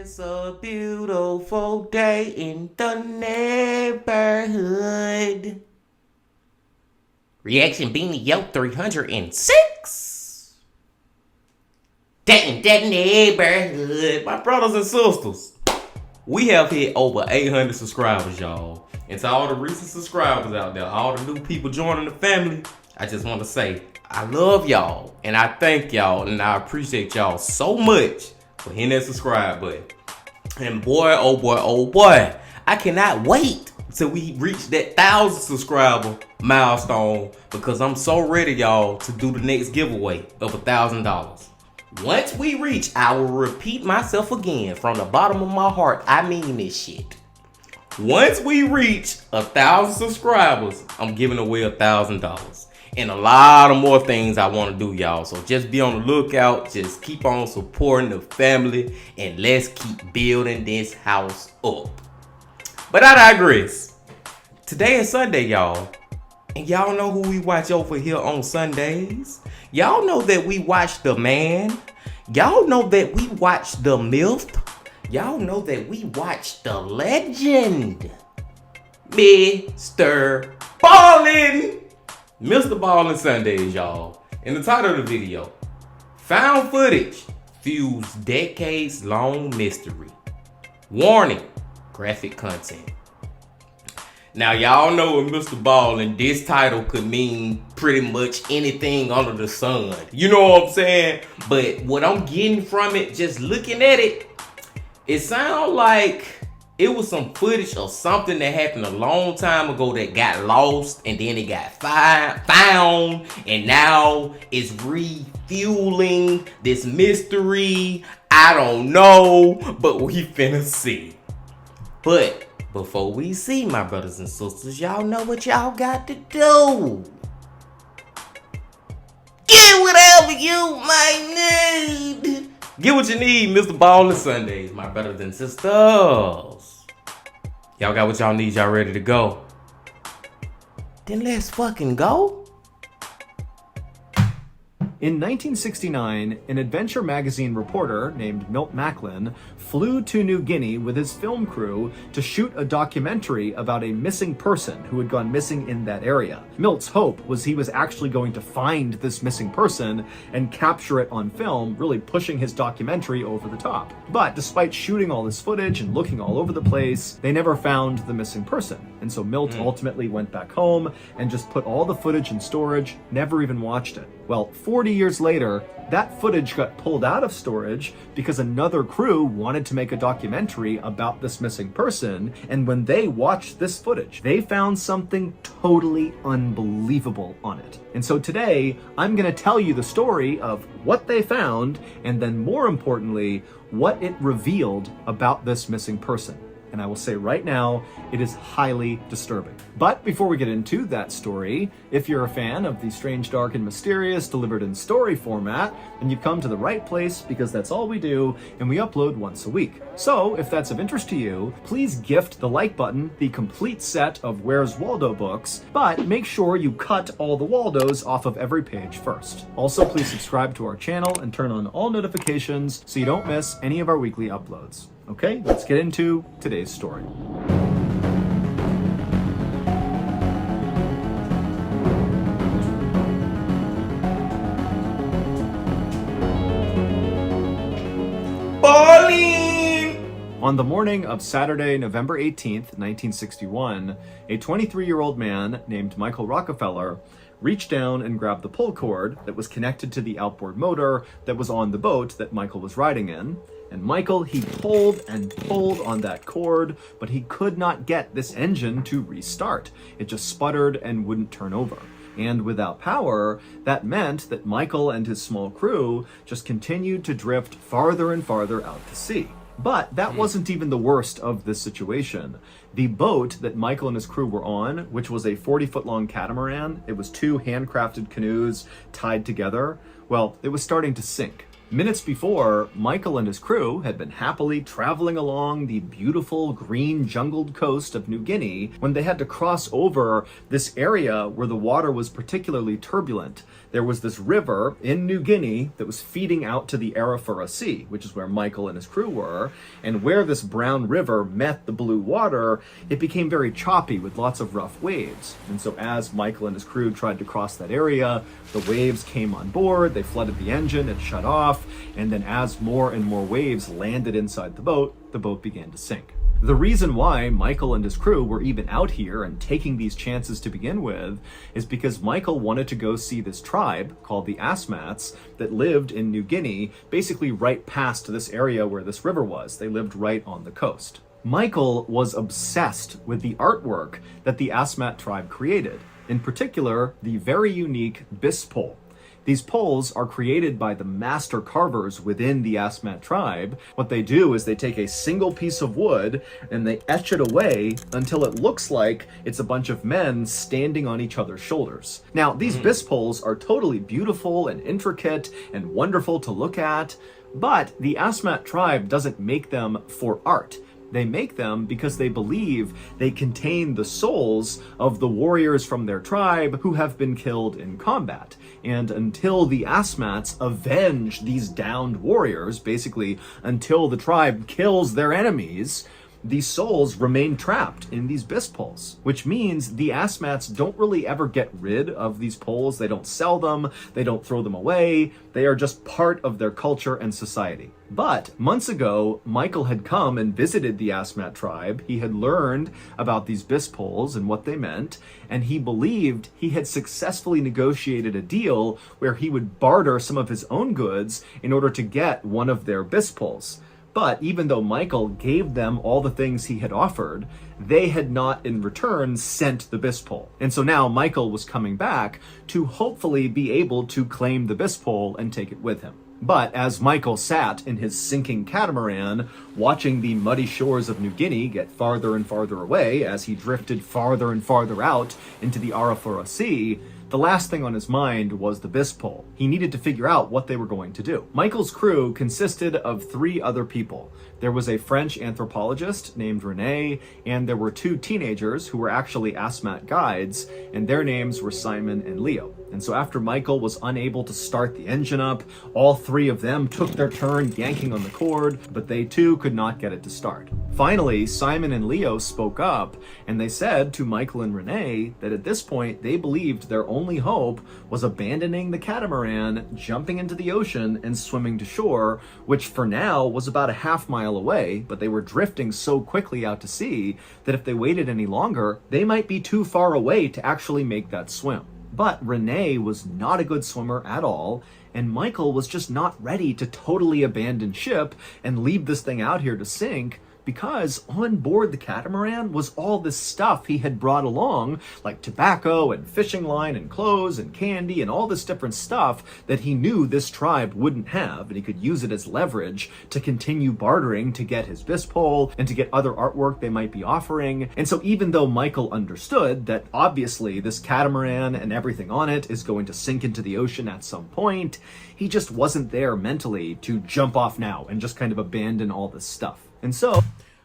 It's a beautiful day in the neighborhood. Reaction Beanie Yo 306. Day in the neighborhood. My brothers and sisters, we have hit over 800 subscribers, y'all. And to all the recent subscribers out there, all the new people joining the family, I just want to say, I love y'all, and I thank y'all, and I appreciate y'all so much for hitting that subscribe button. And boy, oh boy, oh boy, I cannot wait till we reach that 1,000 subscriber milestone, because I'm so ready, y'all, to do the next giveaway of $1,000. Once we reach, I will repeat myself again from the bottom of my heart. I mean this shit. Once we reach 1,000 subscribers, I'm giving away $1,000. And a lot of more things I want to do, y'all. So just be on the lookout. Just keep on supporting the family. And let's keep building this house up. But I digress. Today is Sunday, y'all. And y'all know who we watch over here on Sundays? Y'all know that we watch the man. Y'all know that we watch the myth. Y'all know that we watch the legend. MrBallen. MrBallen Sundays, y'all. In the title of the video, found footage fuels decades-long mystery. Warning, graphic content. Now, y'all know with MrBallen, this title could mean pretty much anything under the sun. You know what I'm saying? But what I'm getting from it, just looking at it, it sounds like it was some footage of something that happened a long time ago that got lost, and then it got found, and now it's refueling this mystery. I don't know, but we finna see. But before we see, my brothers and sisters, y'all know what y'all got to do. Get whatever you might need. Get what you need, MrBallen Sundays, my brothers and sisters. Y'all got what y'all need, y'all ready to go? Then let's fucking go. In 1969, an adventure magazine reporter named Milt Macklin flew to New Guinea with his film crew to shoot a documentary about a missing person who had gone missing in that area. Milt's hope was he was actually going to find this missing person and capture it on film, really pushing his documentary over the top. But despite shooting all this footage and looking all over the place, they never found the missing person. And so Milt ultimately went back home and just put all the footage in storage, never even watched it. Well, 40 years later, that footage got pulled out of storage because another crew wanted to make a documentary about this missing person, and when they watched this footage, they found something totally unbelievable on it. And so today, I'm gonna tell you the story of what they found, and then more importantly, what it revealed about this missing person. And I will say right now, it is highly disturbing. But before we get into that story, if you're a fan of the strange, dark, and mysterious delivered in story format, then you've come to the right place, because that's all we do, and we upload once a week. So if that's of interest to you, please gift the like button the complete set of Where's Waldo books, but make sure you cut all the Waldos off of every page first. Also, please subscribe to our channel and turn on all notifications so you don't miss any of our weekly uploads. Okay, let's get into today's story. Balling! On the morning of Saturday, November 18th, 1961, a 23-year-old man named Michael Rockefeller reached down and grabbed the pull cord that was connected to the outboard motor that was on the boat that Michael was riding in. And Michael, he pulled and pulled on that cord, but he could not get this engine to restart. It just sputtered and wouldn't turn over. And without power, that meant that Michael and his small crew just continued to drift farther and farther out to sea. But that wasn't even the worst of this situation. The boat that Michael and his crew were on, which was a 40-foot long catamaran, it was two handcrafted canoes tied together, well, it was starting to sink. Minutes before, Michael and his crew had been happily traveling along the beautiful green jungled coast of New Guinea when they had to cross over this area where the water was particularly turbulent. There was this river in New Guinea that was feeding out to the Arafura Sea, which is where Michael and his crew were, and where this brown river met the blue water, it became very choppy with lots of rough waves. And so as Michael and his crew tried to cross that area, the waves came on board, they flooded the engine, it shut off, and then as more and more waves landed inside the boat began to sink. The reason why Michael and his crew were even out here and taking these chances to begin with is because Michael wanted to go see this tribe called the Asmats that lived in New Guinea, basically right past this area where this river was. They lived right on the coast. Michael was obsessed with the artwork that the Asmat tribe created, in particular, the very unique bis pole. These poles are created by the master carvers within the Asmat tribe. What they do is they take a single piece of wood and they etch it away until it looks like it's a bunch of men standing on each other's shoulders. Now, these bis poles are totally beautiful and intricate and wonderful to look at, but the Asmat tribe doesn't make them for art. They make them because they believe they contain the souls of the warriors from their tribe who have been killed in combat. And until the Asmats avenge these downed warriors, basically until the tribe kills their enemies, these souls remain trapped in these bis poles, which means the Asmats don't really ever get rid of these poles. They don't sell them, they don't throw them away, they are just part of their culture and society. But months ago, Michael had come and visited the Asmat tribe. He had learned about these bis poles and what they meant, and he believed he had successfully negotiated a deal where he would barter some of his own goods in order to get one of their bis poles. But even though Michael gave them all the things he had offered, they had not in return sent the bis pole. And so now Michael was coming back to hopefully be able to claim the bis pole and take it with him. But as Michael sat in his sinking catamaran, watching the muddy shores of New Guinea get farther and farther away as he drifted farther and farther out into the Arafura Sea, the last thing on his mind was the bis pole. He needed to figure out what they were going to do. Michael's crew consisted of 3 other people. There was a French anthropologist named Rene, and there were 2 teenagers who were actually Asmat guides, and their names were Simon and Leo. And so after Michael was unable to start the engine up, all 3 of them took their turn yanking on the cord, but they too could not get it to start. Finally, Simon and Leo spoke up, and they said to Michael and Rene that at this point they believed their only hope was abandoning the catamaran, jumping into the ocean, and swimming to shore, which for now was about a half-mile away, but they were drifting so quickly out to sea that if they waited any longer, they might be too far away to actually make that swim. But Rene was not a good swimmer at all, and Michael was just not ready to totally abandon ship and leave this thing out here to sink, because on board the catamaran was all this stuff he had brought along, like tobacco and fishing line and clothes and candy and all this different stuff that he knew this tribe wouldn't have, and he could use it as leverage to continue bartering to get his bis pole and to get other artwork they might be offering. And so even though Michael understood that obviously this catamaran and everything on it is going to sink into the ocean at some point, he just wasn't there mentally to jump off now and just kind of abandon all this stuff. And so,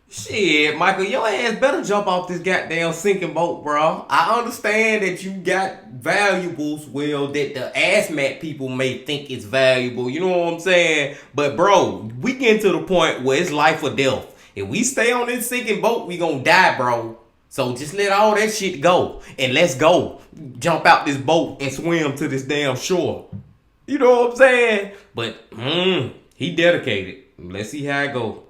shit, Michael, your ass better jump off this goddamn sinking boat, bro. I understand that you got valuables, well, that the Asmat people may think it's valuable, you know what I'm saying? But bro, we getting to the point where it's life or death. If we stay on this sinking boat, we gonna die, bro. So just let all that shit go, and let's go. Jump out this boat and swim to this damn shore. You know what I'm saying? But, he dedicated. Let's see how it goes.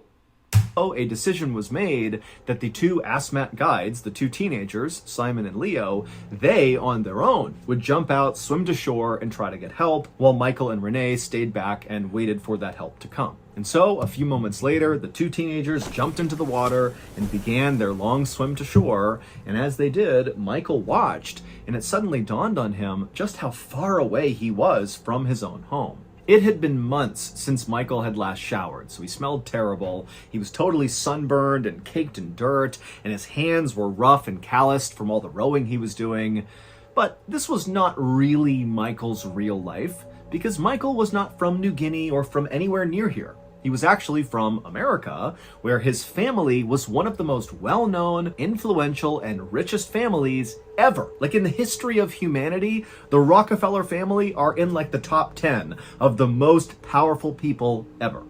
a decision was made that the 2 Asmat guides, the 2 teenagers, Simon and Leo, they, on their own, would jump out, swim to shore, and try to get help, while Michael and Rene stayed back and waited for that help to come. And so, a few moments later, the 2 teenagers jumped into the water and began their long swim to shore, and as they did, Michael watched, and it suddenly dawned on him just how far away he was from his own home. It had been months since Michael had last showered, so he smelled terrible. He was totally sunburned and caked in dirt, and his hands were rough and calloused from all the rowing he was doing. But this was not really Michael's real life, because Michael was not from New Guinea or from anywhere near here. He was actually from America, where his family was one of the most well-known, influential, and richest families ever. Like in the history of humanity, the Rockefeller family are in like the top 10 of the most powerful people ever.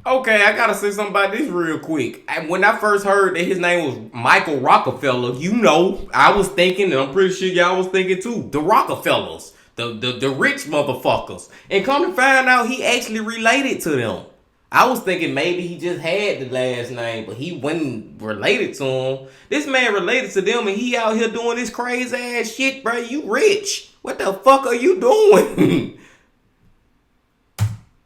Okay, I gotta say something about this real quick. When I first heard that his name was Michael Rockefeller, I was thinking, and I'm pretty sure y'all was thinking too, the Rockefellers. The rich motherfuckers. And come to find out, he actually related to them. I was thinking maybe he just had the last name, but he wasn't related to them. This man related to them, and he out here doing this crazy ass shit, bro. You rich. What the fuck are you doing?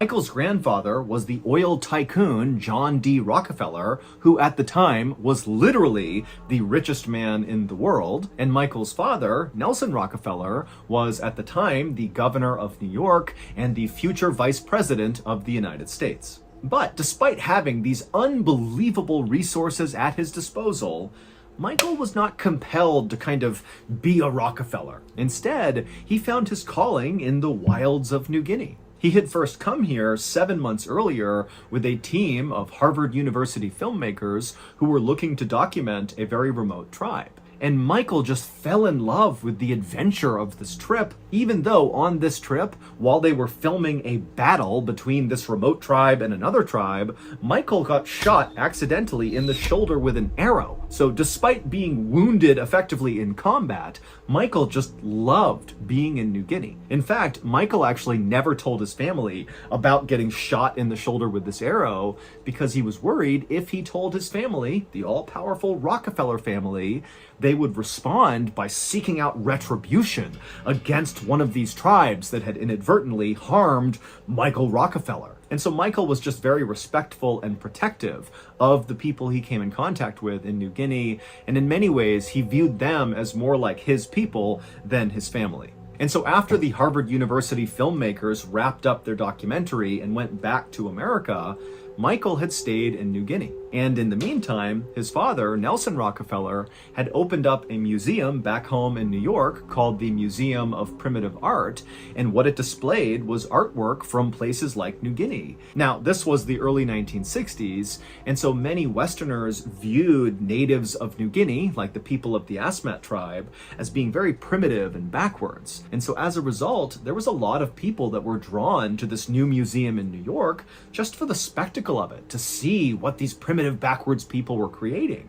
Michael's grandfather was the oil tycoon John D. Rockefeller, who at the time was literally the richest man in the world. And Michael's father, Nelson Rockefeller, was at the time the governor of New York and the future vice president of the United States. But despite having these unbelievable resources at his disposal, Michael was not compelled to kind of be a Rockefeller. Instead, he found his calling in the wilds of New Guinea. He had first come here 7 months earlier with a team of Harvard University filmmakers who were looking to document a very remote tribe. And Michael just fell in love with the adventure of this trip, even though on this trip, while they were filming a battle between this remote tribe and another tribe, Michael got shot accidentally in the shoulder with an arrow. So despite being wounded effectively in combat, Michael just loved being in New Guinea. In fact, Michael actually never told his family about getting shot in the shoulder with this arrow because he was worried if he told his family, the all-powerful Rockefeller family, they would respond by seeking out retribution against one of these tribes that had inadvertently harmed Michael Rockefeller. And so Michael was just very respectful and protective of the people he came in contact with in New Guinea, and in many ways he viewed them as more like his people than his family. And so after the Harvard University filmmakers wrapped up their documentary and went back to America, Michael had stayed in New Guinea. And in the meantime, his father, Nelson Rockefeller, had opened up a museum back home in New York called the Museum of Primitive Art, and what it displayed was artwork from places like New Guinea. Now, this was the early 1960s, and so many Westerners viewed natives of New Guinea, like the people of the Asmat tribe, as being very primitive and backwards. And so as a result, there was a lot of people that were drawn to this new museum in New York just for the spectacle of it, to see what these primitive backwards people were creating.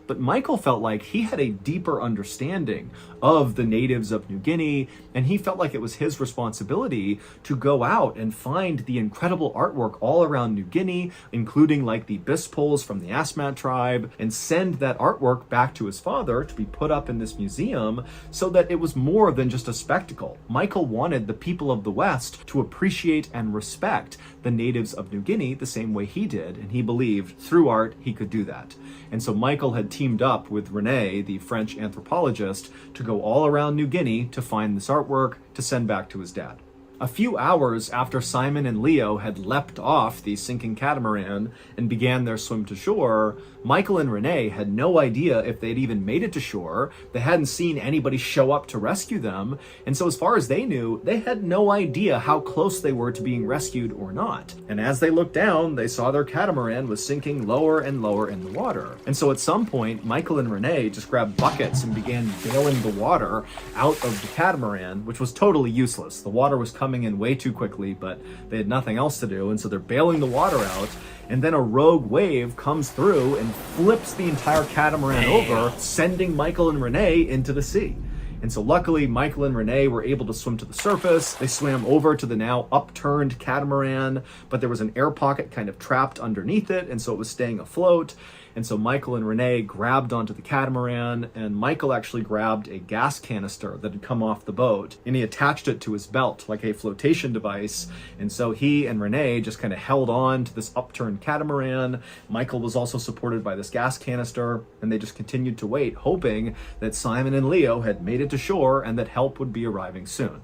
But Michael felt like he had a deeper understanding of the natives of New Guinea, and he felt like it was his responsibility to go out and find the incredible artwork all around New Guinea, including like the Bispoles from the Asmat tribe, and send that artwork back to his father to be put up in this museum so that it was more than just a spectacle. Michael wanted the people of the West to appreciate and respect the natives of New Guinea the same way he did, and he believed through art he could do that. And so Michael had teamed up with René, the French anthropologist, to go all around New Guinea to find this artwork to send back to his dad. A few hours after Simon and Leo had leapt off the sinking catamaran and began their swim to shore, Michael and René had no idea if they'd even made it to shore. They hadn't seen anybody show up to rescue them, and so as far as they knew, they had no idea how close they were to being rescued or not. And as they looked down, they saw their catamaran was sinking lower and lower in the water. And so at some point, Michael and René just grabbed buckets and began bailing the water out of the catamaran, which was totally useless. The water was coming in way too quickly, but they had nothing else to do, and so they're bailing the water out, and then a rogue wave comes through and flips the entire catamaran over, sending Michael and René into the sea. And so luckily, Michael and René were able to swim to the surface. They swam over to the now upturned catamaran, but there was an air pocket kind of trapped underneath it, and so it was staying afloat. And so Michael and René grabbed onto the catamaran, and Michael actually grabbed a gas canister that had come off the boat, and he attached it to his belt like a flotation device. And so he and René just kind of held on to this upturned catamaran. Michael was also supported by this gas canister, and they just continued to wait, hoping that Simon and Leo had made it to shore and that help would be arriving soon.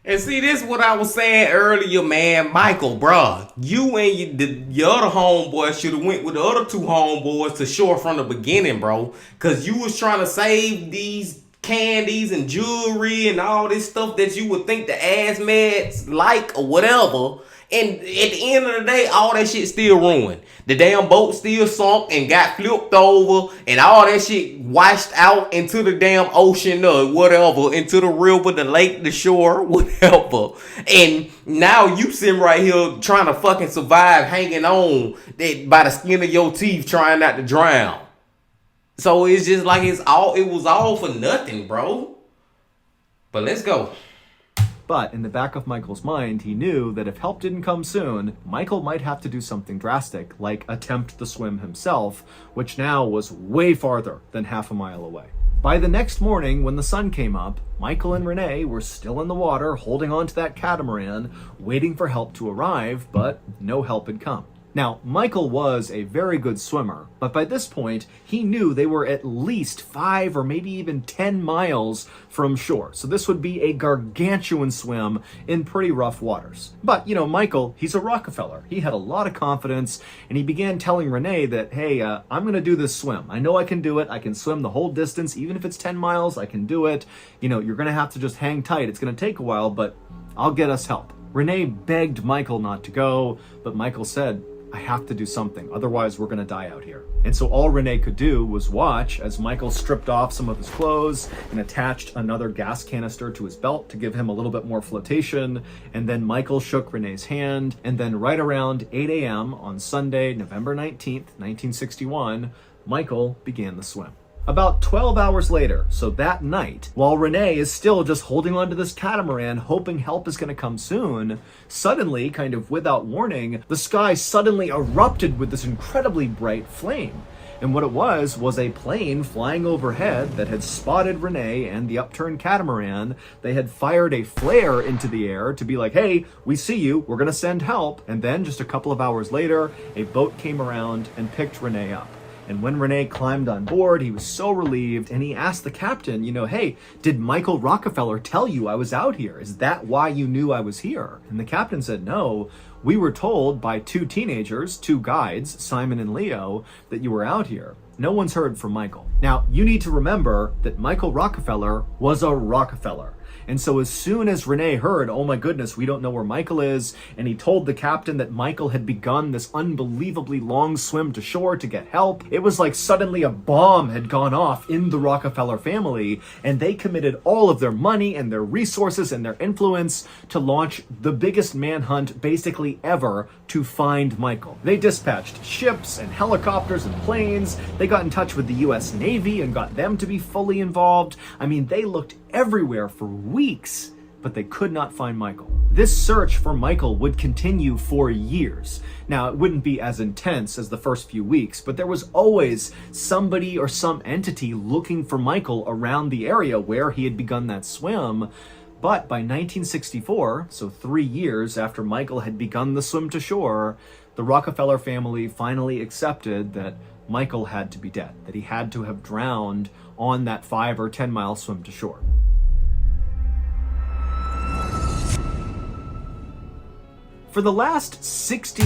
And see, this is what I was saying earlier, man. Michael, bruh, you and your other homeboy should have went with the other two homeboys to shore from the beginning, bro. Because you was trying to save these candies and jewelry and all this stuff that you would think the ass meds like or whatever. And at the end of the day, all that shit still ruined. The damn boat still sunk and got flipped over, and all that shit washed out into the damn ocean or whatever, into the river, the lake, the shore, whatever. And now you sitting right here trying to fucking survive, hanging on by the skin of your teeth, trying not to drown. So it's just like it was all for nothing, bro. But let's go. But in the back of Michael's mind, he knew that if help didn't come soon, Michael might have to do something drastic, like attempt the swim himself, which now was way farther than half a mile away. By the next morning, when the sun came up, Michael and Renee were still in the water, holding on to that catamaran, waiting for help to arrive, but no help had come. Now, Michael was a very good swimmer, but by this point, he knew they were at least 5 or maybe even 10 miles from shore. So this would be a gargantuan swim in pretty rough waters. But, Michael, he's a Rockefeller. He had a lot of confidence, and he began telling Renee that, hey, I'm going to do this swim. I know I can do it. I can swim the whole distance. Even if it's 10 miles, I can do it. You're going to have to just hang tight. It's going to take a while, but I'll get us help. Renee begged Michael not to go, but Michael said, I have to do something, otherwise we're gonna die out here. And so all Renee could do was watch as Michael stripped off some of his clothes and attached another gas canister to his belt to give him a little bit more flotation. And then Michael shook Renee's hand, and then right around 8 a.m. on Sunday, November 19th, 1961, Michael began the swim. About 12 hours later, so that night, while Renee is still just holding onto this catamaran, hoping help is going to come soon, suddenly, kind of without warning, the sky suddenly erupted with this incredibly bright flame. And what it was a plane flying overhead that had spotted Renee and the upturned catamaran. They had fired a flare into the air to be like, hey, we see you, we're going to send help. And then just a couple of hours later, a boat came around and picked Renee up. And when Renee climbed on board, he was so relieved, and he asked the captain, hey, did Michael Rockefeller tell you I was out here? Is that why you knew I was here? And the captain said, no, we were told by 2 teenagers, 2 guides, Simon and Leo, that you were out here. No one's heard from Michael. Now, you need to remember that Michael Rockefeller was a Rockefeller. And so as soon as Renee heard, oh my goodness, we don't know where Michael is, and he told the captain that Michael had begun this unbelievably long swim to shore to get help, it was like suddenly a bomb had gone off in the Rockefeller family, and they committed all of their money and their resources and their influence to launch the biggest manhunt basically ever to find Michael. They dispatched ships and helicopters and planes. They got in touch with the US Navy and got them to be fully involved. I mean, they looked everywhere for weeks, but they could not find Michael. This search for Michael would continue for years. Now, it wouldn't be as intense as the first few weeks, but there was always somebody or some entity looking for Michael around the area where he had begun that swim. But by 1964, so 3 years after Michael had begun the swim to shore, the Rockefeller family finally accepted that Michael had to be dead, that he had to have drowned on that 5 or 10 mile swim to shore. For the last 60...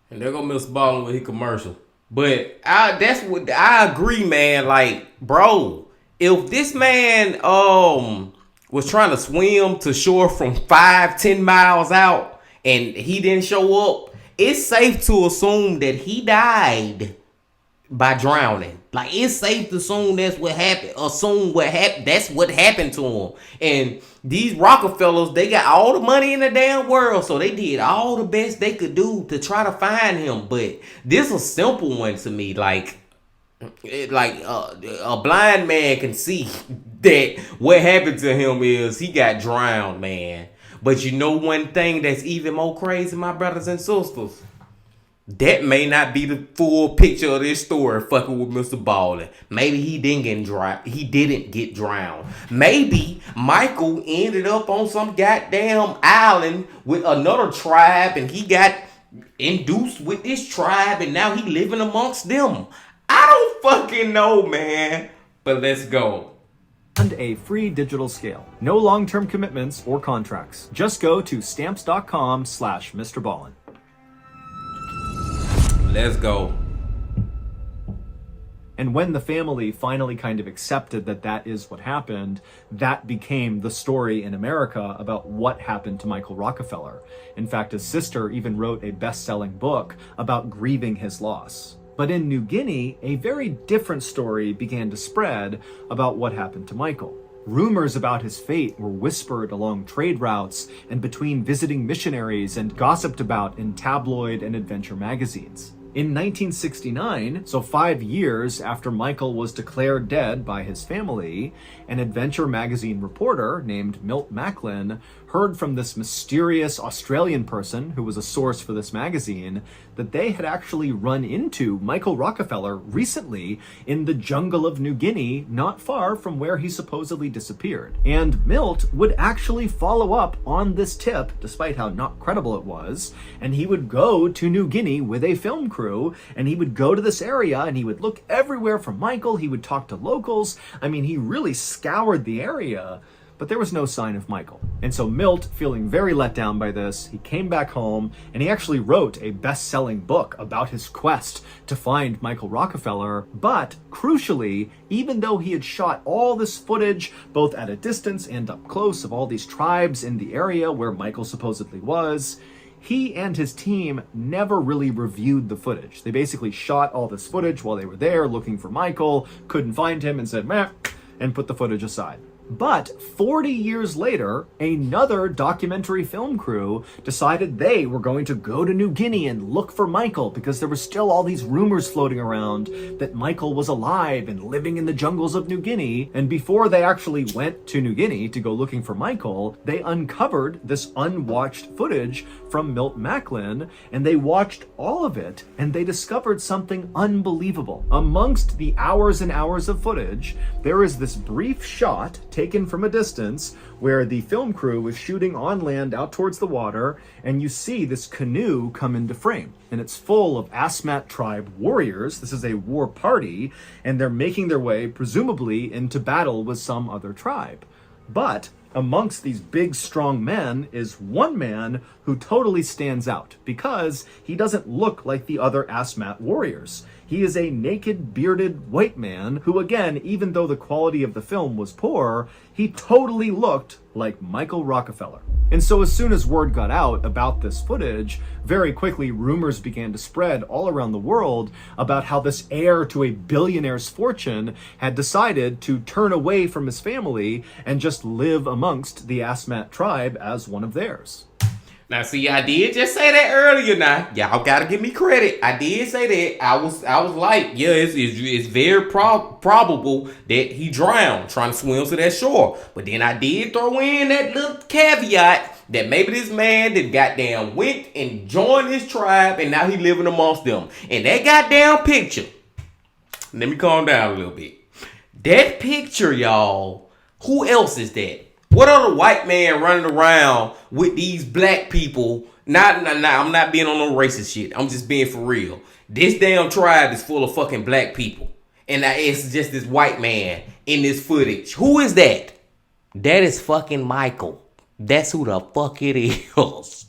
And there go MrBallen with his commercial. But I agree, man. Like, bro, if this man was trying to swim to shore from 5-10 miles out and he didn't show up, it's safe to assume that he died by drowning. Like, it's safe to assume that's what happened. That's what happened to him. And these Rockefellers, they got all the money in the damn world, so they did all the best they could do to try to find him. But this is a simple one to me. Like a blind man can see that what happened to him is he got drowned, man. But you know one thing that's even more crazy, my brothers and sisters? That may not be the full picture of this story fucking with MrBallen. Maybe he didn't get drowned. Maybe Michael ended up on some goddamn island with another tribe and he got induced with this tribe and now he living amongst them. I don't fucking know, man. But let's go. and a free digital scale. No long-term commitments or contracts. Just go to stamps.com/MrBallen. Let's go. And when the family finally kind of accepted that that is what happened, that became the story in America about what happened to Michael Rockefeller. In fact, his sister even wrote a best-selling book about grieving his loss. But in New Guinea, a very different story began to spread about what happened to Michael. Rumors about his fate were whispered along trade routes and between visiting missionaries and gossiped about in tabloid and adventure magazines. In 1969, so 5 years after Michael was declared dead by his family, an adventure magazine reporter named Milt Macklin heard from this mysterious Australian person who was a source for this magazine that they had actually run into Michael Rockefeller recently in the jungle of New Guinea, not far from where he supposedly disappeared. And Milt would actually follow up on this tip, despite how not credible it was, and he would go to New Guinea with a film crew, and he would go to this area, and he would look everywhere for Michael, he would talk to locals. I mean, he really scoured the area, but there was no sign of Michael. And so Milt, feeling very let down by this, he came back home and he actually wrote a best-selling book about his quest to find Michael Rockefeller. But crucially, even though he had shot all this footage, both at a distance and up close, of all these tribes in the area where Michael supposedly was, he and his team never really reviewed the footage. They basically shot all this footage while they were there looking for Michael, couldn't find him, and said, meh, and put the footage aside. But 40 years later, another documentary film crew decided they were going to go to New Guinea and look for Michael, because there were still all these rumors floating around that Michael was alive and living in the jungles of New Guinea. And before they actually went to New Guinea to go looking for Michael, they uncovered this unwatched footage from Milt Macklin, and they watched all of it, and they discovered something unbelievable. Amongst the hours and hours of footage, there is this brief shot taken from a distance where the film crew is shooting on land out towards the water, and you see this canoe come into frame, and it's full of Asmat tribe warriors. This is a war party, and they're making their way presumably into battle with some other tribe. But amongst these big, strong men is one man who totally stands out because he doesn't look like the other Asmat warriors. He is a naked, bearded white man who, again, even though the quality of the film was poor, he totally looked like Michael Rockefeller. And so as soon as word got out about this footage, very quickly rumors began to spread all around the world about how this heir to a billionaire's fortune had decided to turn away from his family and just live amongst the Asmat tribe as one of theirs. Now, see, I did just say that earlier. Now, y'all gotta give me credit. I did say that. I was like, yeah, it's very probable that he drowned trying to swim to that shore. But then I did throw in that little caveat that maybe this man that goddamn went and joined his tribe, and now he living amongst them. And that goddamn picture, let me calm down a little bit. That picture, y'all, who else is that? What other white man running around with these black people? Nah, I'm not being on no racist shit. I'm just being for real. This damn tribe is full of fucking black people. And it's just this white man in this footage. Who is that? That is fucking Michael. That's who the fuck it is.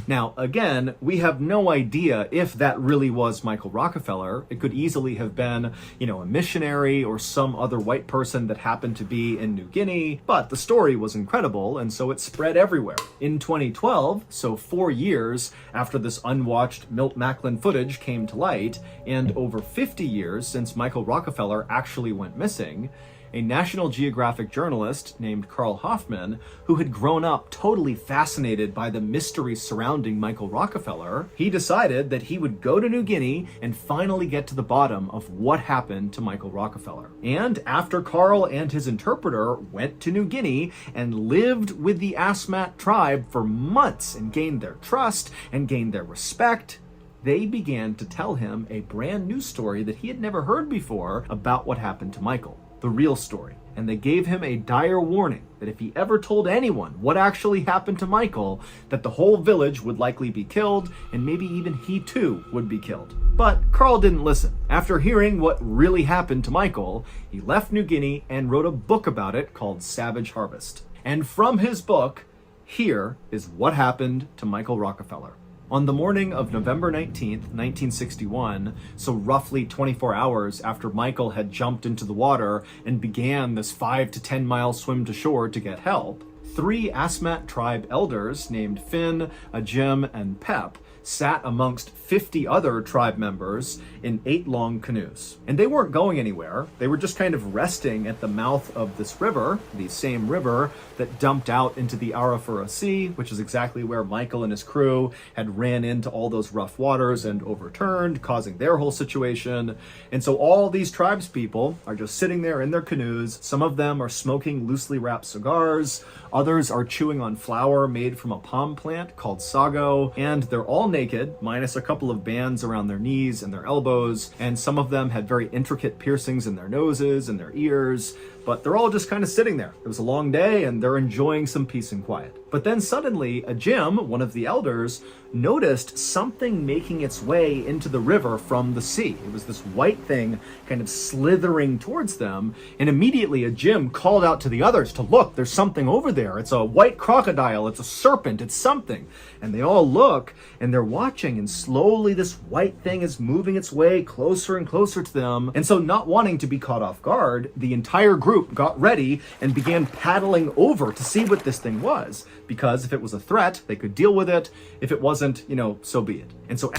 Now, again, we have no idea if that really was Michael Rockefeller. It could easily have been, a missionary or some other white person that happened to be in New Guinea, but the story was incredible, and so it spread everywhere. In 2012, so 4 years after this unwatched Milt Macklin footage came to light, and over 50 years since Michael Rockefeller actually went missing, a National Geographic journalist named Carl Hoffman, who had grown up totally fascinated by the mystery surrounding Michael Rockefeller, he decided that he would go to New Guinea and finally get to the bottom of what happened to Michael Rockefeller. And after Carl and his interpreter went to New Guinea and lived with the Asmat tribe for months and gained their trust and gained their respect, they began to tell him a brand new story that he had never heard before about what happened to Michael. the real story. And they gave him a dire warning that if he ever told anyone what actually happened to Michael, that the whole village would likely be killed, and maybe even he too would be killed. But Carl didn't listen. After hearing what really happened to Michael, he left New Guinea and wrote a book about it called Savage Harvest. And from his book, here is what happened to Michael Rockefeller. On the morning of November 19th, 1961, so roughly 24 hours after Michael had jumped into the water and began this 5 to 10 mile swim to shore to get help, 3 Asmat tribe elders named Finn, Ajim, and Pep sat amongst 50 other tribe members in 8 long canoes. And they weren't going anywhere. They were just kind of resting at the mouth of this river, the same river that dumped out into the Arafura Sea, which is exactly where Michael and his crew had ran into all those rough waters and overturned, causing their whole situation. And so all these tribes people are just sitting there in their canoes. Some of them are smoking loosely wrapped cigars. Others are chewing on flour made from a palm plant called sago. And they're all naked, minus a couple of bands around their knees and their elbows. And some of them had very intricate piercings in their noses and their ears. But they're all just kind of sitting there. It was a long day and they're enjoying some peace and quiet. But then suddenly, Ajim, one of the elders, noticed something making its way into the river from the sea. It was this white thing kind of slithering towards them. And immediately Ajim called out to the others to look, there's something over there. It's a white crocodile. It's a serpent. It's something. And they all look and they're watching, and slowly this white thing is moving its way closer and closer to them. And so, not wanting to be caught off guard, the entire group got ready and began paddling over to see what this thing was. Because if it was a threat, they could deal with it. If it wasn't, so be it. And so,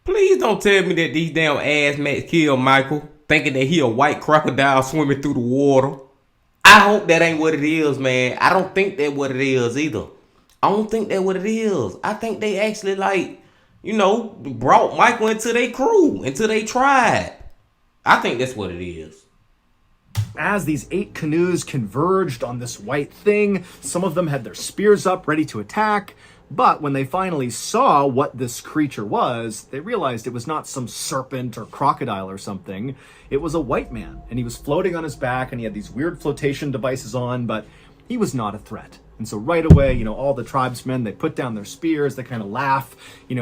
please don't tell me that these damn assmats killed Michael, thinking that he a white crocodile swimming through the water. I hope that ain't what it is, man. I don't think that's what it is either. I don't think that's what it is. I think they actually brought Michael into their crew, into their tribe. I think that's what it is. As these 8 canoes converged on this white thing, some of them had their spears up ready to attack. But when they finally saw what this creature was, they realized it was not some serpent or crocodile or something. It was a white man, and he was floating on his back, and he had these weird flotation devices on, but he was not a threat. And so right away, all the tribesmen, they put down their spears, they kind of laugh,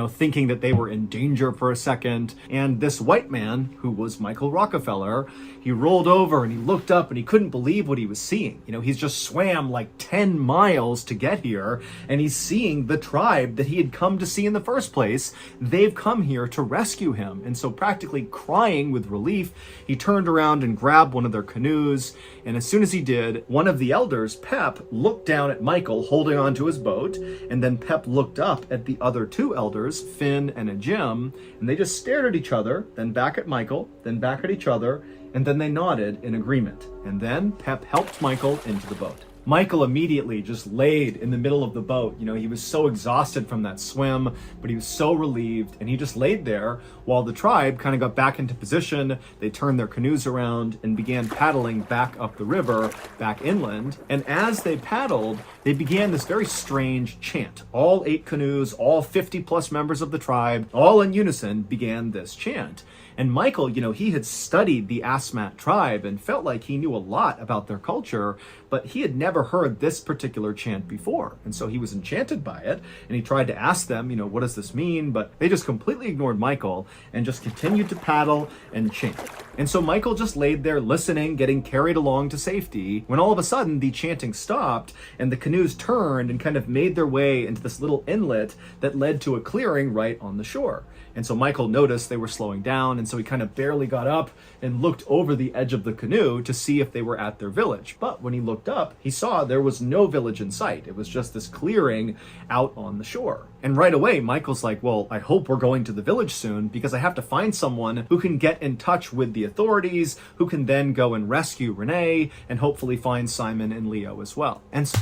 thinking that they were in danger for a second. And this white man, who was Michael Rockefeller, he rolled over and he looked up and he couldn't believe what he was seeing. He's just swam like 10 miles to get here, and he's seeing the tribe that he had come to see in the first place. They've come here to rescue him. And so, practically crying with relief, he turned around and grabbed one of their canoes. And as soon as he did, one of the elders, Pep, looked down at Michael holding onto his boat, and then Pep looked up at the other 2 elders, Finn and Ajim, and they just stared at each other, then back at Michael, then back at each other, and then they nodded in agreement. And then Pep helped Michael into the boat. Michael immediately just laid in the middle of the boat. He was so exhausted from that swim, but he was so relieved, and he just laid there while the tribe kind of got back into position. They turned their canoes around and began paddling back up the river, back inland. And as they paddled, they began this very strange chant. All 8 canoes, all 50 plus members of the tribe, all in unison began this chant. And Michael, he had studied the Asmat tribe and felt like he knew a lot about their culture, but he had never heard this particular chant before. And so he was enchanted by it, and he tried to ask them, what does this mean? But they just completely ignored Michael and just continued to paddle and chant. And so Michael just laid there listening, getting carried along to safety, when all of a sudden the chanting stopped and the canoes turned and kind of made their way into this little inlet that led to a clearing right on the shore. And so Michael noticed they were slowing down, and so he kind of barely got up and looked over the edge of the canoe to see if they were at their village. But when he looked up, he saw there was no village in sight. It was just this clearing out on the shore. And right away, Michael's like, well, I hope we're going to the village soon, because I have to find someone who can get in touch with the authorities, who can then go and rescue Renee, and hopefully find Simon and Leo as well. And so,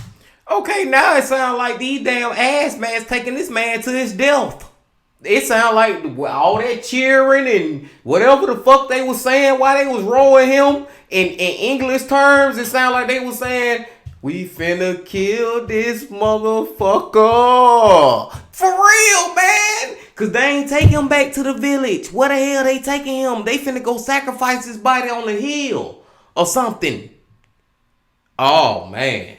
okay, now it sounds like these damn ass man's taking this man to his death. It sound like all that cheering and whatever the fuck they was saying while they was rowing him in English terms. It sound like they was saying, we finna kill this motherfucker. For real, man. Cause they ain't taking him back to the village. Where the hell they taking him? They finna go sacrifice his body on the hill. or something. Oh, man.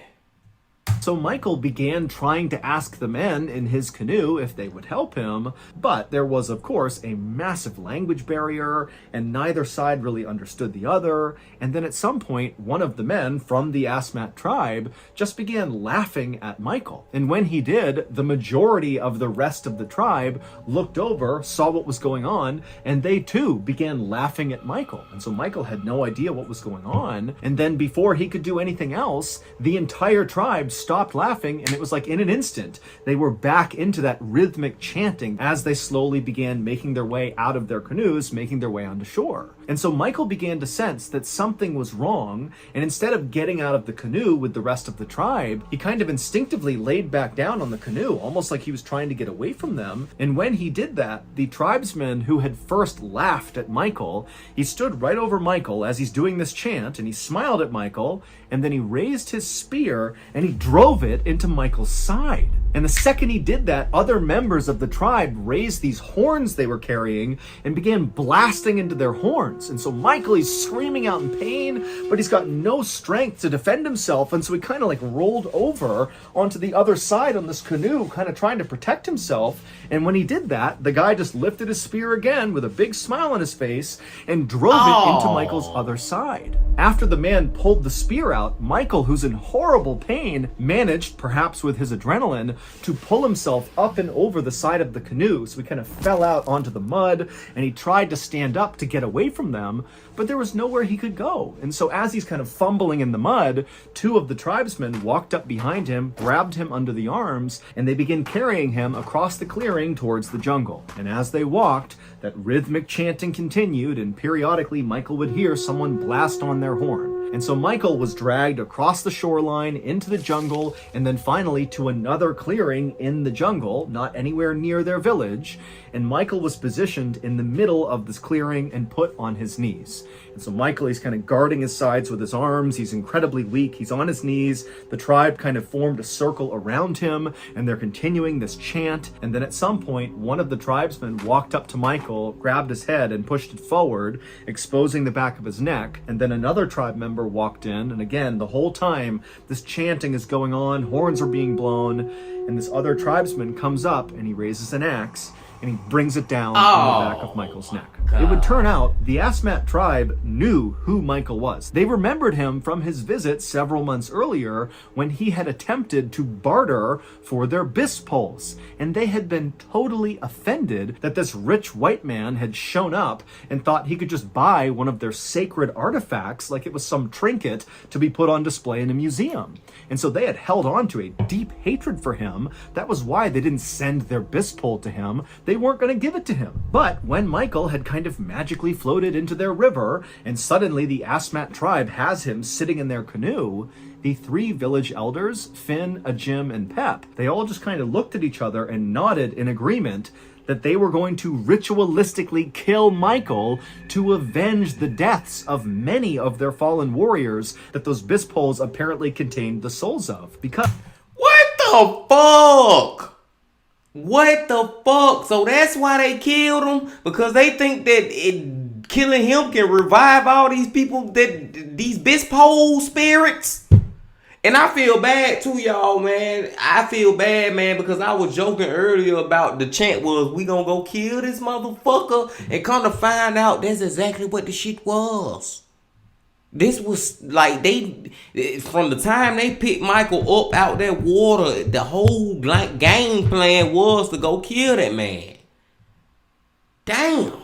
So Michael began trying to ask the men in his canoe if they would help him, but there was, of course, a massive language barrier, and neither side really understood the other. And then at some point, one of the men from the Asmat tribe just began laughing at Michael. And when he did, the majority of the rest of the tribe looked over, saw what was going on, and they too began laughing at Michael. And so Michael had no idea what was going on. And then before he could do anything else, the entire tribe stopped laughing, and it was like in an instant they were back into that rhythmic chanting as they slowly began making their way out of their canoes, making their way onto shore. And so Michael began to sense that something was wrong, and instead of getting out of the canoe with the rest of the tribe, he kind of instinctively laid back down on the canoe, almost like he was trying to get away from them. And when he did that, the tribesman who had first laughed at Michael, he stood right over Michael as he's doing this chant, and he smiled at Michael, and then he raised his spear and he drove it into Michael's side. And the second he did that, other members of the tribe raised these horns they were carrying and began blasting into their horns. And so Michael, he's screaming out in pain, but he's got no strength to defend himself. And so he kind of like rolled over onto the other side on this canoe, kind of trying to protect himself. And when he did that, the guy just lifted his spear again with a big smile on his face and drove it into Michael's other side. After the man pulled the spear out, Michael, who's in horrible pain, managed, perhaps with his adrenaline, to pull himself up and over the side of the canoe. So he kind of fell out onto the mud, and he tried to stand up to get away from them, but there was nowhere he could go. And so as he's kind of fumbling in the mud, two of the tribesmen walked up behind him, grabbed him under the arms, and they began carrying him across the clearing towards the jungle. And as they walked, that rhythmic chanting continued, and periodically Michael would hear someone blast on their horn. And so Michael was dragged across the shoreline into the jungle, and then finally to another clearing in the jungle, not anywhere near their village. And Michael was positioned in the middle of this clearing and put on his knees. And so Michael, he's kind of guarding his sides with his arms. He's incredibly weak. He's on his knees. The tribe kind of formed a circle around him, and they're continuing this chant. And then at some point, one of the tribesmen walked up to Michael, grabbed his head and pushed it forward, exposing the back of his neck. And then another tribe member walked in, and again, the whole time, this chanting is going on, horns are being blown, and this other tribesman comes up and he raises an axe and he brings it down on the back of Michael's neck. It would turn out the Asmat tribe knew who Michael was. They remembered him from his visit several months earlier when he had attempted to barter for their bis poles. And they had been totally offended that this rich white man had shown up and thought he could just buy one of their sacred artifacts like it was some trinket to be put on display in a museum. And so they had held on to a deep hatred for him. That was why they didn't send their bis pole to him. They weren't going to give it to him. But when Michael had kind of magically floated into their river, and suddenly the Asmat tribe has him sitting in their canoe, the three village elders, Finn, Ajim, and Pep, they all just kind of looked at each other and nodded in agreement that they were going to ritualistically kill Michael to avenge the deaths of many of their fallen warriors that those bis poles apparently contained the souls of. Because... What the fuck? What the fuck? So that's why they killed him? Because they think that killing him can revive all these people, that these bis pole spirits? And I feel bad too, y'all, man. I feel bad, man, because I was joking earlier about the chant was, we gonna go kill this motherfucker, and come to find out that's exactly what the shit was. This was like from the time they picked Michael up out that water, the whole game plan was to go kill that man. Damn.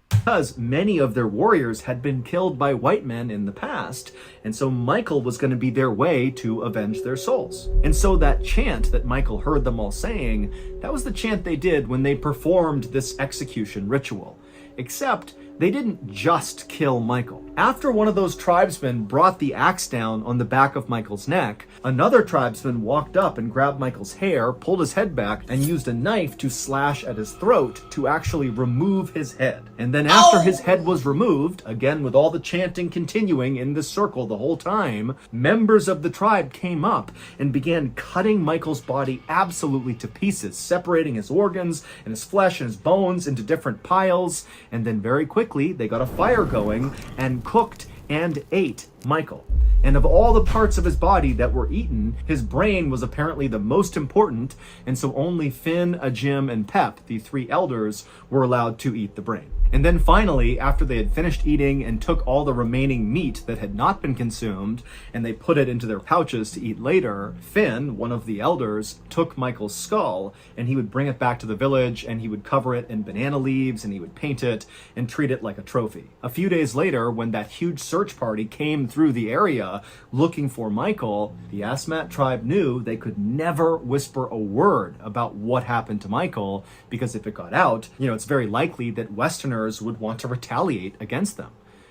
Because many of their warriors had been killed by white men in the past, and so Michael was going to be their way to avenge their souls. And so that chant that Michael heard them all saying, that was the chant they did when they performed this execution ritual. Except they didn't just kill Michael. After one of those tribesmen brought the axe down on the back of Michael's neck, another tribesman walked up and grabbed Michael's hair, pulled his head back, and used a knife to slash at his throat to actually remove his head. And then after his head was removed, again with all the chanting continuing in this circle the whole time, members of the tribe came up and began cutting Michael's body absolutely to pieces, separating his organs and his flesh and his bones into different piles, and then very quickly they got a fire going and cooked and ate Michael. And of all the parts of his body that were eaten, his brain was apparently the most important, and so only Finn, Ajim, and Pep, the three elders, were allowed to eat the brain. And then finally, after they had finished eating and took all the remaining meat that had not been consumed, and they put it into their pouches to eat later, Finn, one of the elders, took Michael's skull, and he would bring it back to the village, and he would cover it in banana leaves, and he would paint it, and treat it like a trophy. A few days later, when that huge search party came through the area looking for Michael, the Asmat tribe knew they could never whisper a word about what happened to Michael, because if it got out, it's very likely that Westerners would want to retaliate against them.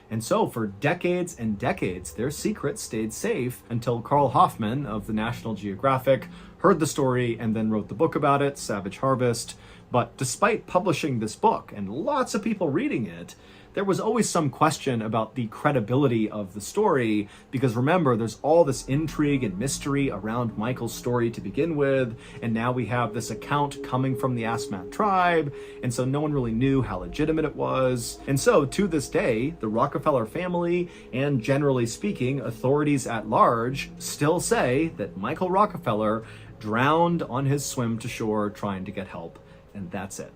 And so for decades and decades, their secret stayed safe until Carl Hoffman of the National Geographic heard the story and then wrote the book about it, Savage Harvest. But despite publishing this book and lots of people reading it, there was always some question about the credibility of the story, because remember, there's all this intrigue and mystery around Michael's story to begin with, and now we have this account coming from the Asmat tribe, and so no one really knew how legitimate it was. And so, to this day, the Rockefeller family, and generally speaking, authorities at large, still say that Michael Rockefeller drowned on his swim to shore trying to get help, and that's it.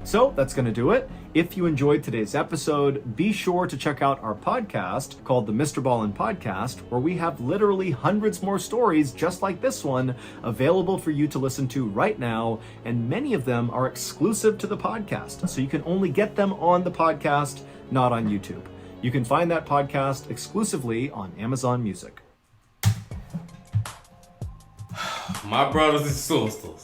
So that's going to do it. If you enjoyed today's episode, be sure to check out our podcast called the MrBallen Podcast, where we have literally hundreds more stories just like this one available for you to listen to right now, and many of them are exclusive to the podcast, so you can only get them on the podcast, not on YouTube. You can find that podcast exclusively on Amazon Music. My brothers and sisters,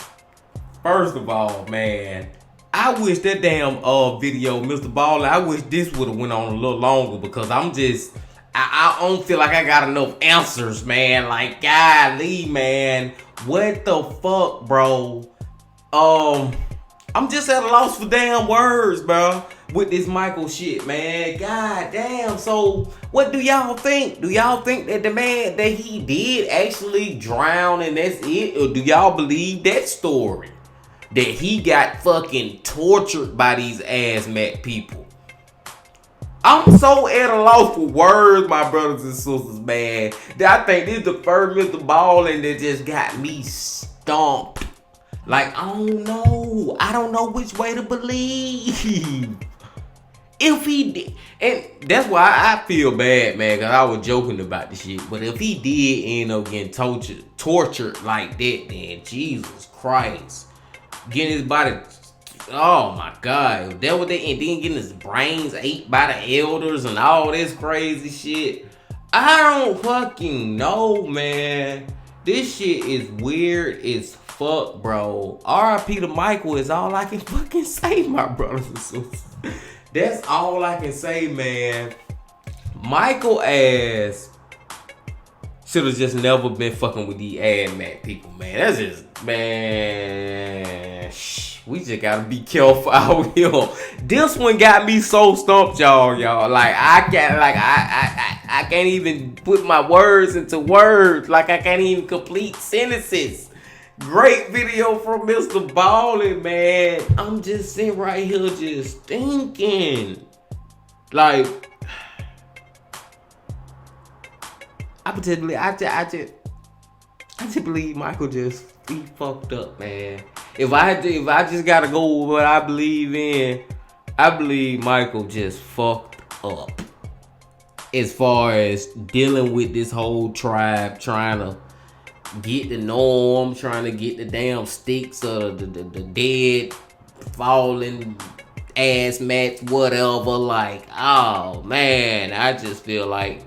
first of all, man, I wish that damn video, MrBallen, I wish this would have went on a little longer, because I don't feel like I got enough answers, man. Like, golly, man, what the fuck, bro? I'm just at a loss for damn words, bro, with this Michael shit, man. God damn. So, what do y'all think? Do y'all think that the man, that he did actually drown and that's it? Or do y'all believe that story? That he got fucking tortured by these Asmat people? I'm so at a loss for words, my brothers and sisters, man, that I think this is the first MrBallen that just got me stumped. Like, I don't know which way to believe. If he did, and that's why I feel bad, man, because I was joking about the shit. But if he did end up getting tortured like that, then Jesus Christ. Getting his body, oh my God, if that what they, and then getting his brains ate by the elders and all this crazy shit. I don't fucking know, man. This shit is weird as fuck, bro. R.I.P. to Michael is all I can fucking say, my brothers and sisters. That's all I can say, man. Michael ass should have just never been fucking with these Asmat people, man. That's just, man. We just gotta be careful out here. This one got me so stumped, y'all. Like, I can't even put my words into words. Like, I can't even complete sentences. Great video from MrBallen, man. I'm just sitting right here just thinking. Like, I just believe Michael he fucked up, man. If I just gotta go with what I believe in, I believe Michael just fucked up. As far as dealing with this whole tribe, trying to get to know them, trying to get the damn sticks of the dead, falling Asmats, whatever. Like, oh man, I just feel like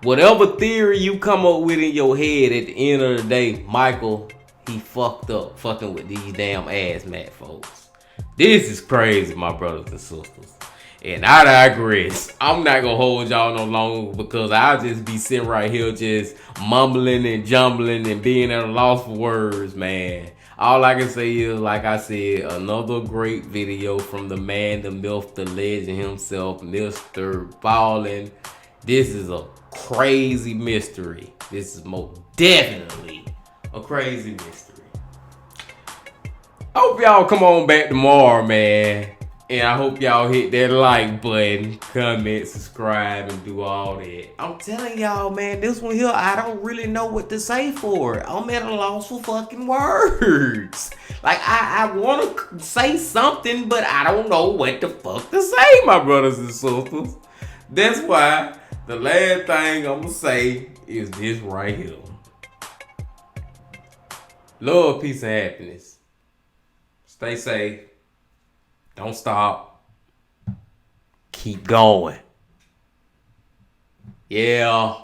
whatever theory you come up with in your head, at the end of the day, Michael, he fucked up fucking with these damn Asmat folks. This is crazy, my brothers and sisters. And I digress. I'm not gonna hold y'all no longer, because I'll just be sitting right here just mumbling and jumbling and being at a loss for words, man. All I can say is, like I said, another great video from the man, the myth, the legend himself, MrBallen. This is a crazy mystery. This is most definitely a crazy mystery. I hope y'all come on back tomorrow, man. And I hope y'all hit that like button, comment, subscribe, and do all that. I'm telling y'all, man, this one here, I don't really know what to say for it. I'm at a loss for fucking words. Like, I want to say something, but I don't know what the fuck to say, my brothers and sisters. That's why the last thing I'm going to say is this right here. Love, peace, and happiness. Stay safe. Don't stop. Keep going. Yeah.